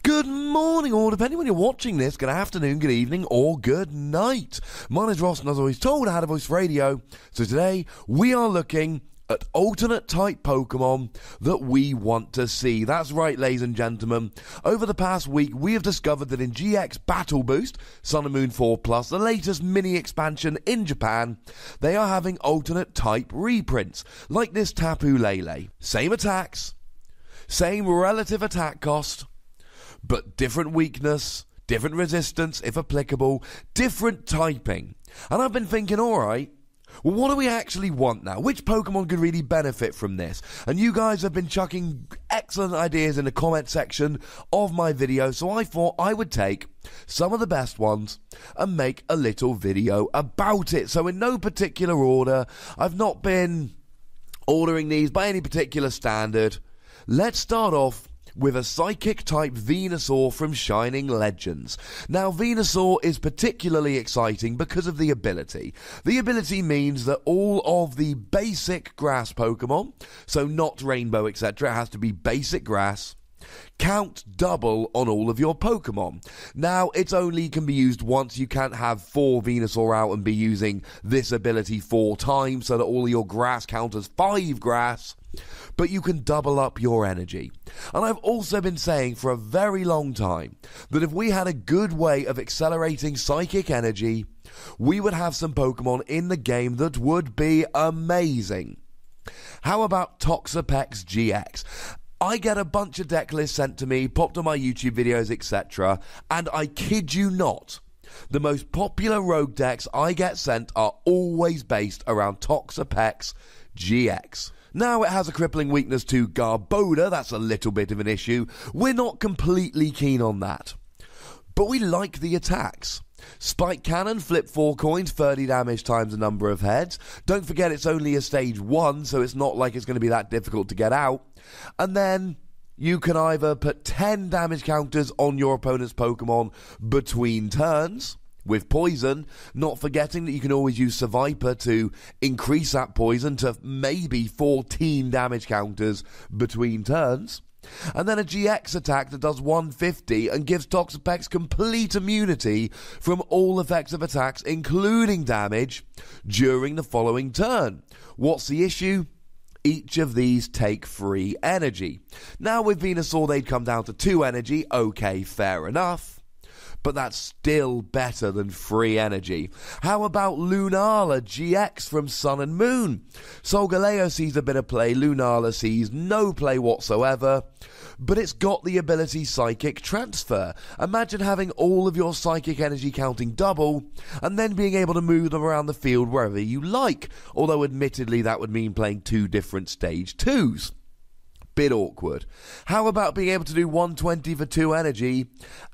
Good morning, or depending when you're watching this, good afternoon, good evening, or good night. My name's Ross, and as always told, I had a voice for radio. So today, we are looking at alternate type Pokemon that we want to see. That's right, ladies and gentlemen. Over the past week, we have discovered that in GX Battle Boost, Sun and Moon 4 Plus, the latest mini expansion in Japan, they are having alternate type reprints, like this Tapu Lele. Same attacks, same relative attack cost, but different weakness, different resistance, if applicable, different typing. And I've been thinking, alright, well, what do we actually want now? Which Pokemon could really benefit from this? And you guys have been chucking excellent ideas in the comment section of my video, so I thought I would take some of the best ones and make a little video about it. So in no particular order, I've not been ordering these by any particular standard. Let's start off with a Psychic-type Venusaur from Shining Legends. Now, Venusaur is particularly exciting because of the ability. The ability means that all of the basic grass Pokemon, so not Rainbow, etc., it has to be basic grass, count double on all of your Pokemon. Now, it only can be used once. You can't have 4 Venusaur out and be using this ability 4 times so that all of your grass count as 5 grass. But you can double up your energy. And I've also been saying for a very long time that if we had a good way of accelerating psychic energy, we would have some Pokemon in the game that would be amazing. How about Toxapex GX? I get a bunch of deck lists sent to me, popped on my YouTube videos, etc. And I kid you not, the most popular rogue decks I get sent are always based around Toxapex GX. Now, it has a crippling weakness to Garbodor. That's a little bit of an issue. We're not completely keen on that. But we like the attacks. Spike Cannon, flip 4 coins, 30 damage times the number of heads. Don't forget it's only a stage 1, so it's not like it's going to be that difficult to get out. And then you can either put 10 damage counters on your opponent's Pokemon between turns with poison, not forgetting that you can always use Survivor to increase that poison to maybe 14 damage counters between turns. And then a GX attack that does 150 and gives Toxapex complete immunity from all effective attacks, including damage, during the following turn. What's the issue? Each of these take free energy. Now with Venusaur they'd come down to 2 energy, okay, fair enough. But that's still better than free energy. How about Lunala GX from Sun and Moon? Solgaleo sees a bit of play, Lunala sees no play whatsoever, but it's got the ability Psychic Transfer. Imagine having all of your psychic energy counting double, and then being able to move them around the field wherever you like, although admittedly that would mean playing 2 different stage 2s. Bit awkward. How about being able to do 120 for 2 energy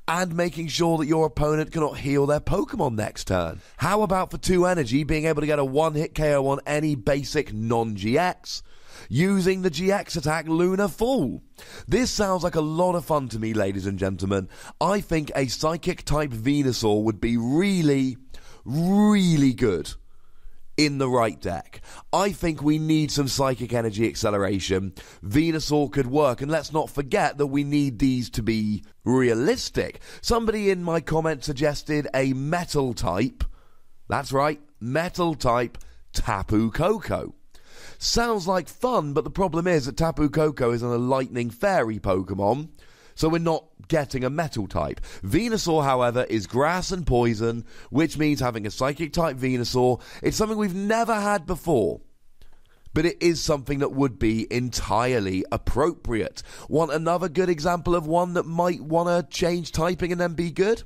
and making sure that your opponent cannot heal their Pokemon next turn? How about for 2 energy being able to get a 1-hit KO on any basic non-GX using the GX attack Lunar Fall? This sounds like a lot of fun to me, ladies and gentlemen. I think a Psychic type Venusaur would be really, really good in the right deck. I think we need some psychic energy acceleration. Venusaur could work, and let's not forget that we need these to be realistic. Somebody in my comment suggested a metal type. That's right, metal type Tapu Koko. Sounds like fun, but the problem is that Tapu Koko is a lightning fairy Pokemon, so we're not getting a metal type. Venusaur, however, is grass and poison, which means having a psychic type Venusaur, it's something we've never had before. But it is something that would be entirely appropriate. Want another good example of one that might want to change typing and then be good?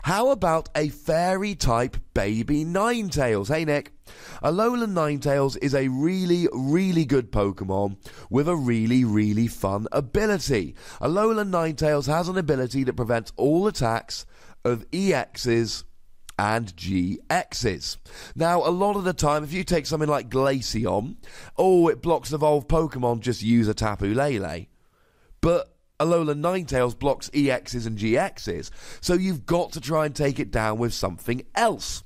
How about a fairy type baby Ninetales? Hey Nick. Alolan Ninetales is a really, really good Pokemon with a really, really fun ability. Alolan Ninetales has an ability that prevents all attacks of EXs and GXs. Now, a lot of the time, if you take something like Glaceon, it blocks evolved Pokemon, just use a Tapu Lele. But Alolan Ninetales blocks EXs and GXs, so you've got to try and take it down with something else.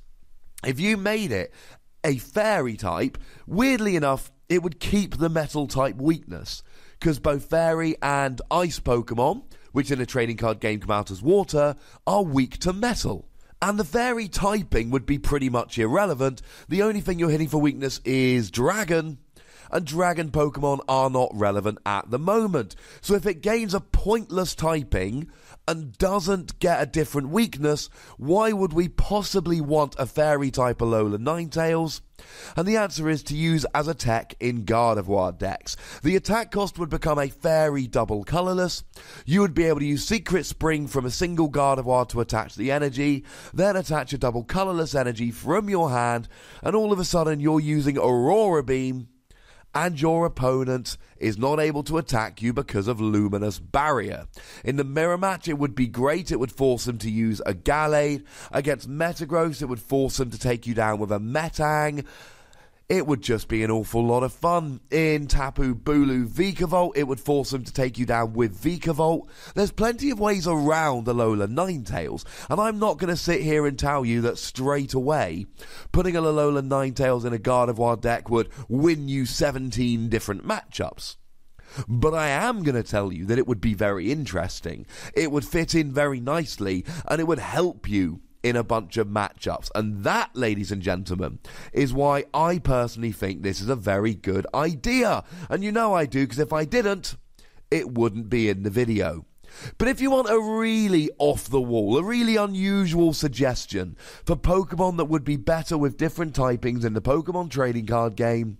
If you made it a fairy type, weirdly enough, it would keep the metal type weakness, because both fairy and ice Pokemon which in a trading card game come out as water, are weak to metal. And the fairy typing would be pretty much irrelevant. The only thing you're hitting for weakness is dragon, and dragon Pokemon are not relevant at the moment. So if it gains a pointless typing and doesn't get a different weakness, why would we possibly want a fairy type Alola Ninetales? And the answer is to use as a tech in Gardevoir decks. The attack cost would become a fairy double colourless. You would be able to use Secret Spring from a single Gardevoir to attach the energy, then attach a double colourless energy from your hand, and all of a sudden you're using Aurora Beam, and your opponent is not able to attack you because of Luminous Barrier. In the mirror match, it would be great. It would force him to use a Gallade. Against Metagross, it would force him to take you down with a Metang. It would just be an awful lot of fun. In Tapu Bulu Vikavolt, it would force him to take you down with Vikavolt. There's plenty of ways around Alola Ninetales, and I'm not going to sit here and tell you that straight away putting an Alola Ninetales in a Gardevoir deck would win you 17 different matchups. But I am going to tell you that it would be very interesting. It would fit in very nicely, and it would help you in a bunch of matchups. And that, ladies and gentlemen, is why I personally think this is a very good idea. And you know I do, because if I didn't, it wouldn't be in the video. But if you want a really off-the-wall, a really unusual suggestion for Pokemon that would be better with different typings in the Pokemon trading card game,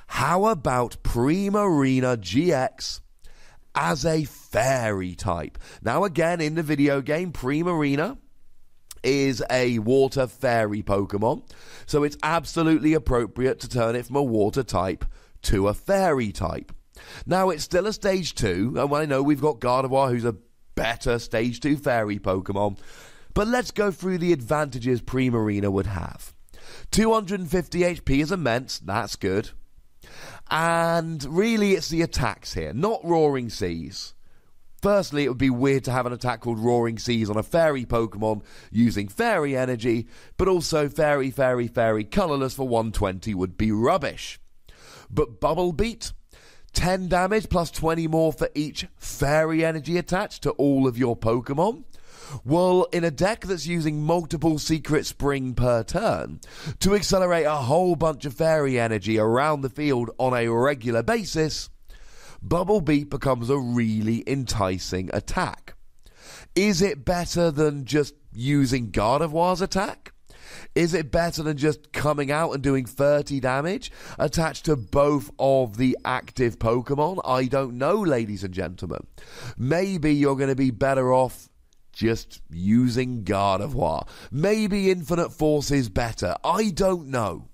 how about Primarina GX as a fairy type? Now again, in the video game, Primarina is a water fairy Pokemon, so it's absolutely appropriate to turn it from a water type to a fairy type. Now, it's still a stage 2, and I know we've got Gardevoir, who's a better stage 2 fairy Pokemon, but let's go through the advantages Primarina would have. 250 HP is immense, that's good. And really, it's the attacks here, not Roaring Seas. Firstly, it would be weird to have an attack called Roaring Seas on a fairy Pokemon using fairy energy, but also fairy colourless for 120 would be rubbish. But Bubble Beat, 10 damage plus 20 more for each fairy energy attached to all of your Pokemon. Well, in a deck that's using multiple Secret Spring per turn, to accelerate a whole bunch of fairy energy around the field on a regular basis, Bubble Beat becomes a really enticing attack. Is it better than just using Gardevoir's attack? Is it better than just coming out and doing 30 damage attached to both of the active Pokemon? I don't know, ladies and gentlemen. Maybe you're going to be better off just using Gardevoir. Maybe Infinite Force is better. I don't know.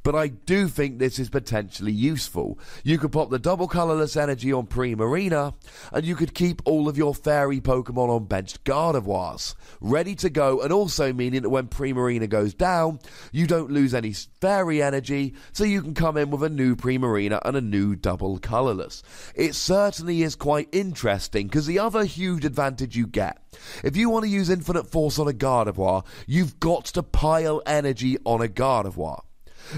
But I do think this is potentially useful. You could pop the double colourless energy on Primarina, and you could keep all of your fairy Pokemon on benched Gardevoirs, ready to go, and also meaning that when Primarina goes down, you don't lose any fairy energy, so you can come in with a new Primarina and a new double colourless. It certainly is quite interesting, because the other huge advantage you get, if you want to use Infinite Force on a Gardevoir, you've got to pile energy on a Gardevoir.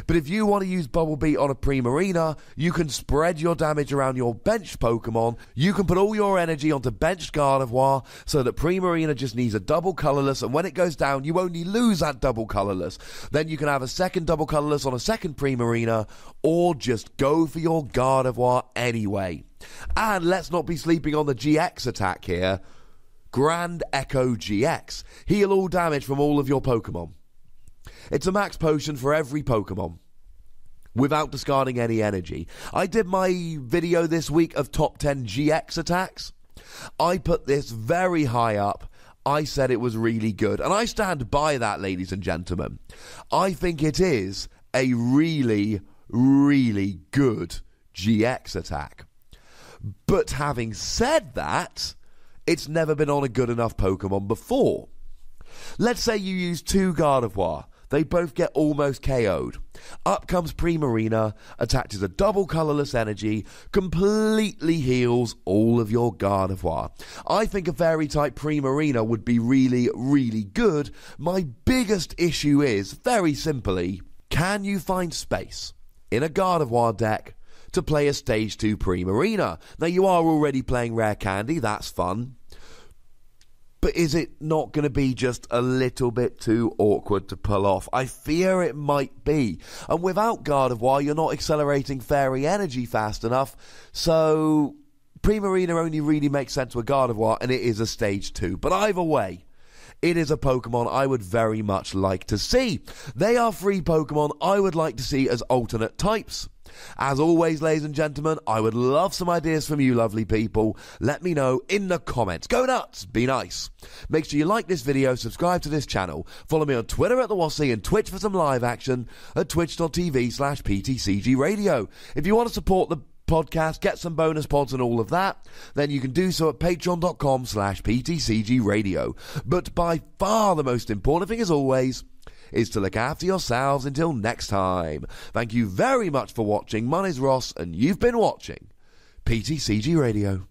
But if you want to use Bubble Beat on a Primarina, you can spread your damage around your benched Pokemon. You can put all your energy onto benched Gardevoir so that Primarina just needs a double colourless, and when it goes down, you only lose that double colourless. Then you can have a second double colourless on a second Primarina, or just go for your Gardevoir anyway. And let's not be sleeping on the GX attack here. Grand Echo GX. Heal all damage from all of your Pokemon. It's a max potion for every Pokemon, without discarding any energy. I did my video this week of top 10 GX attacks. I put this very high up. I said it was really good, and I stand by that, ladies and gentlemen. I think it is a really, really good GX attack. But having said that, it's never been on a good enough Pokemon before. Let's say you use two Gardevoir. They both get almost KO'd. Up comes Primarina, attaches a double colourless energy, completely heals all of your Gardevoir. I think a fairy-type Primarina would be really, really good. My biggest issue is, very simply, can you find space in a Gardevoir deck to play a Stage 2 Primarina. Now, you are already playing Rare Candy, that's fun. But is it not going to be just a little bit too awkward to pull off? I fear it might be. And without Gardevoir, you're not accelerating Fairy Energy fast enough. So Primarina only really makes sense with Gardevoir, and it is a Stage 2. But either way, it is a Pokemon I would very much like to see. They are free Pokemon I would like to see as alternate types. As always, ladies and gentlemen, I would love some ideas from you lovely people. Let me know in the comments. Go nuts, be nice. Make sure you like this video, subscribe to this channel, follow me on Twitter at the Wassy and Twitch for some live action at twitch.tv/PTCGRadio. If you want to support the podcast, get some bonus pods and all of that, then you can do so at patreon.com/PTCGRadio. But by far the most important thing, as always, is to look after yourselves until next time. Thank you very much for watching. My name's Ross, and you've been watching PTCG Radio.